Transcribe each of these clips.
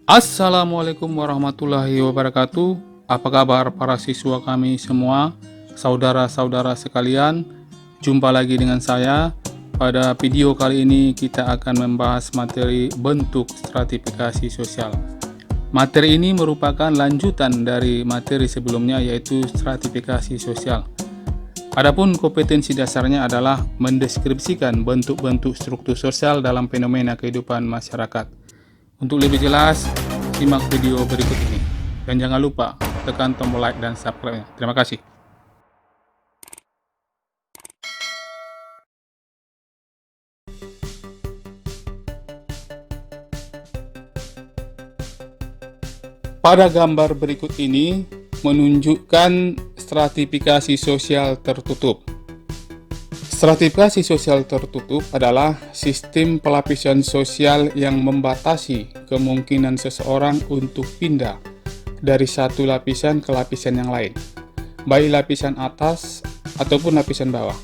Assalamualaikum warahmatullahi wabarakatuh. Apa kabar para siswa kami semua, saudara-saudara sekalian? Jumpa lagi dengan saya. Pada video kali ini kita akan membahas materi bentuk stratifikasi sosial. Materi ini merupakan lanjutan dari materi sebelumnya, yaitu stratifikasi sosial. Adapun kompetensi dasarnya adalah mendeskripsikan bentuk-bentuk struktur sosial dalam fenomena kehidupan masyarakat. Untuk lebih jelas, simak video berikut ini. Dan jangan lupa tekan tombol like dan subscribe-nya. Terima kasih. Pada gambar berikut ini menunjukkan stratifikasi sosial tertutup. Stratifikasi sosial tertutup adalah sistem pelapisan sosial yang membatasi kemungkinan seseorang untuk pindah dari satu lapisan ke lapisan yang lain, baik lapisan atas ataupun lapisan bawah.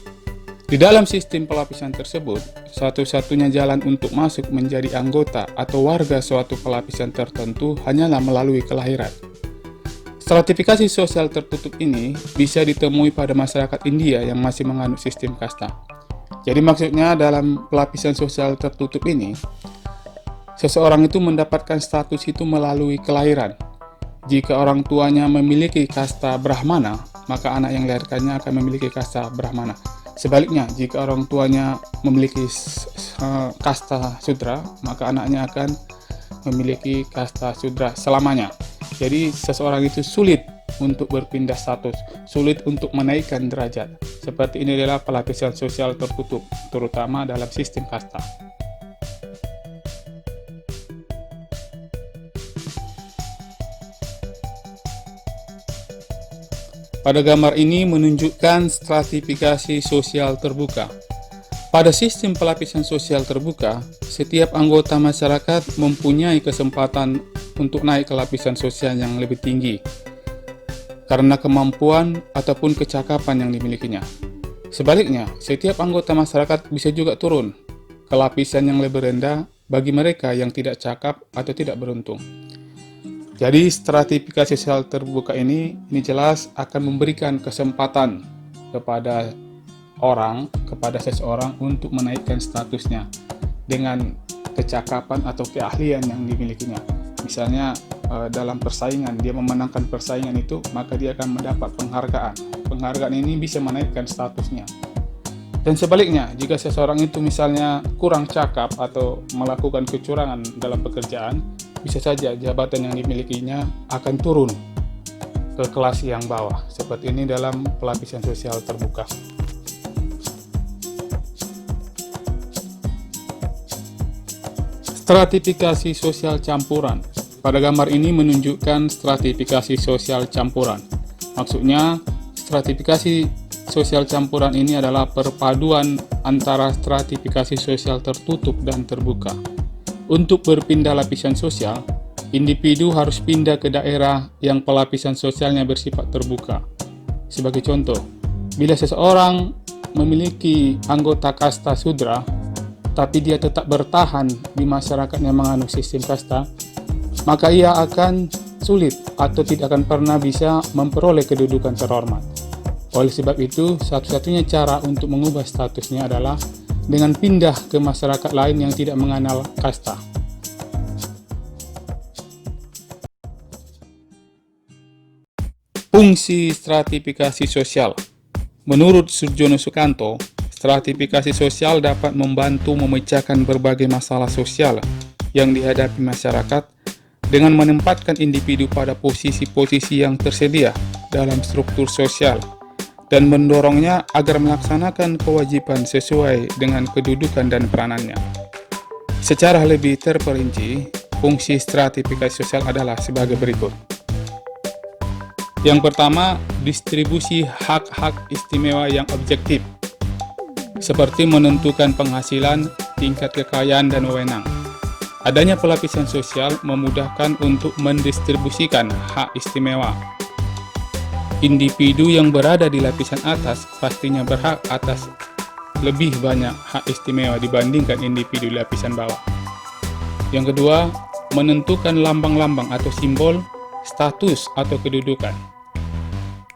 Di dalam sistem pelapisan tersebut, satu-satunya jalan untuk masuk menjadi anggota atau warga suatu pelapisan tertentu hanyalah melalui kelahiran. Stratifikasi sosial tertutup ini bisa ditemui pada masyarakat India yang masih menganut sistem kasta. Jadi maksudnya dalam pelapisan sosial tertutup ini, seseorang itu mendapatkan status itu melalui kelahiran. Jika orang tuanya memiliki kasta Brahmana, maka anak yang dilahirkannya akan memiliki kasta Brahmana. Sebaliknya, jika orang tuanya memiliki kasta Sudra, maka anaknya akan memiliki kasta Sudra selamanya. Jadi seseorang itu sulit untuk berpindah status, sulit untuk menaikkan derajat. Seperti ini adalah pelapisan sosial tertutup, terutama dalam sistem kasta. Pada gambar ini menunjukkan stratifikasi sosial terbuka. Pada sistem pelapisan sosial terbuka, setiap anggota masyarakat mempunyai kesempatan untuk naik ke lapisan sosial yang lebih tinggi karena kemampuan ataupun kecakapan yang dimilikinya. Sebaliknya, setiap anggota masyarakat bisa juga turun ke lapisan yang lebih rendah bagi mereka yang tidak cakap atau tidak beruntung. Jadi, stratifikasi sosial terbuka ini jelas akan memberikan kesempatan kepada seseorang untuk menaikkan statusnya dengan kecakapan atau keahlian yang dimilikinya. Misalnya dalam persaingan, dia memenangkan persaingan itu, maka dia akan mendapat penghargaan. Penghargaan ini bisa menaikkan statusnya. Dan sebaliknya, jika seseorang itu misalnya kurang cakap atau melakukan kecurangan dalam pekerjaan, bisa saja jabatan yang dimilikinya akan turun ke kelas yang bawah. Seperti ini dalam pelapisan sosial terbuka. Stratifikasi sosial campuran. Pada gambar ini menunjukkan stratifikasi sosial campuran. Maksudnya, stratifikasi sosial campuran ini adalah perpaduan antara stratifikasi sosial tertutup dan terbuka. Untuk berpindah lapisan sosial, individu harus pindah ke daerah yang pelapisan sosialnya bersifat terbuka. Sebagai contoh, bila seseorang memiliki anggota kasta Sudra, tapi dia tetap bertahan di masyarakat yang menganut sistem kasta, maka ia akan sulit atau tidak akan pernah bisa memperoleh kedudukan terhormat. Oleh sebab itu, satu-satunya cara untuk mengubah statusnya adalah dengan pindah ke masyarakat lain yang tidak mengenal kasta. Fungsi stratifikasi sosial. Menurut Surjono Sukanto, stratifikasi sosial dapat membantu memecahkan berbagai masalah sosial yang dihadapi masyarakat dengan menempatkan individu pada posisi-posisi yang tersedia dalam struktur sosial dan mendorongnya agar melaksanakan kewajiban sesuai dengan kedudukan dan peranannya. Secara lebih terperinci, fungsi stratifikasi sosial adalah sebagai berikut. Yang pertama, distribusi hak-hak istimewa yang objektif. seperti menentukan penghasilan, tingkat kekayaan, dan wewenang. Adanya pelapisan sosial memudahkan untuk mendistribusikan hak istimewa. Individu yang berada di lapisan atas pastinya berhak atas lebih banyak hak istimewa dibandingkan individu di lapisan bawah. Yang kedua, menentukan lambang-lambang atau simbol, status atau kedudukan.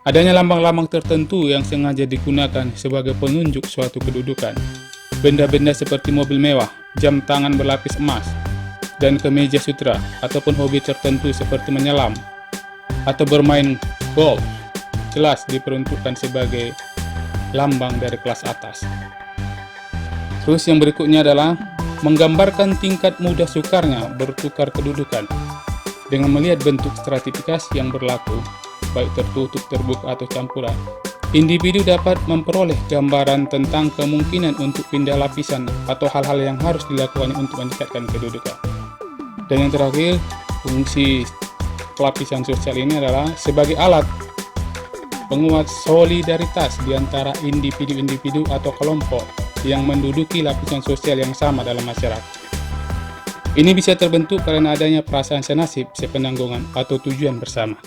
Adanya lambang-lambang tertentu yang sengaja digunakan sebagai penunjuk suatu kedudukan. Benda-benda seperti mobil mewah, jam tangan berlapis emas, dan kemeja sutra, ataupun hobi tertentu seperti menyelam atau bermain golf, jelas diperuntukkan sebagai lambang dari kelas atas. Terus yang berikutnya adalah menggambarkan tingkat mudah sukarnya bertukar kedudukan dengan melihat bentuk stratifikasi yang berlaku, baik tertutup, terbuka, atau campuran. Individu dapat memperoleh gambaran tentang kemungkinan untuk pindah lapisan atau hal-hal yang harus dilakukan untuk meningkatkan kedudukan. Dan yang terakhir, fungsi pelapisan sosial ini adalah sebagai alat penguat solidaritas di antara individu-individu atau kelompok yang menduduki lapisan sosial yang sama dalam masyarakat. Ini bisa terbentuk karena adanya perasaan senasib, sepenanggungan, atau tujuan bersama.